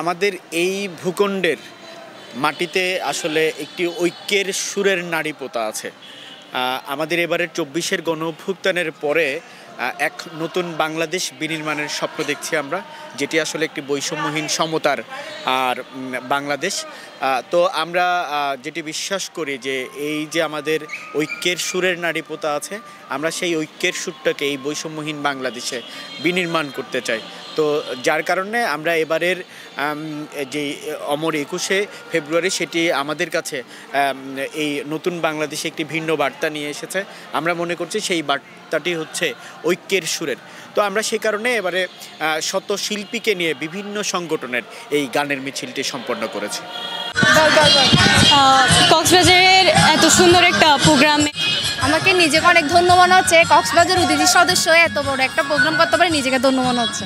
আমাদের এই ভূখণ্ডের মাটিতে আসলে একটি ঐক্যের সুরের নাড়ি পোতা আছে। আমাদের এবারের ২৪-এর গণঅভ্যুত্থানের পরে এক নতুন বাংলাদেশ বিনির্মাণের স্বপ্ন দেখছি আমরা, যেটি আসলে একটি বৈষম্যহীন সমতার আর বাংলাদেশ। তো আমরা যেটি বিশ্বাস করি যে এই যে আমাদের ঐক্যের সুরের নাড়ি পোতা আছে, আমরা সেই ঐক্যের সুরটাকে এই বৈষম্যহীন বাংলাদেশে বিনির্মাণ করতে চাই। তো যার কারণে আমরা এবারের যে অমর ২১শে ফেব্রুয়ারি সেটি আমাদের কাছে এই নতুন বাংলাদেশে একটি ভিন্ন বার্তা নিয়ে এসেছে। আমরা মনে করছি সেই বার্তাটি হচ্ছে ঐক্যের সুরের। তো আমরা সেই কারণে এবারে শত শিল্পীকে নিয়ে বিভিন্ন সংগঠনের এই গানের মিছিলটি সম্পন্ন করেছি। কক্সবাজারের এত সুন্দর একটা প্রোগ্রামে আমাকে নিজেকে অনেক ধন্য মনে হচ্ছে। কক্সবাজার অতিথি সদস্য এত বড় একটা প্রোগ্রাম করতে পারে, নিজেকে ধন্য মনে হচ্ছে।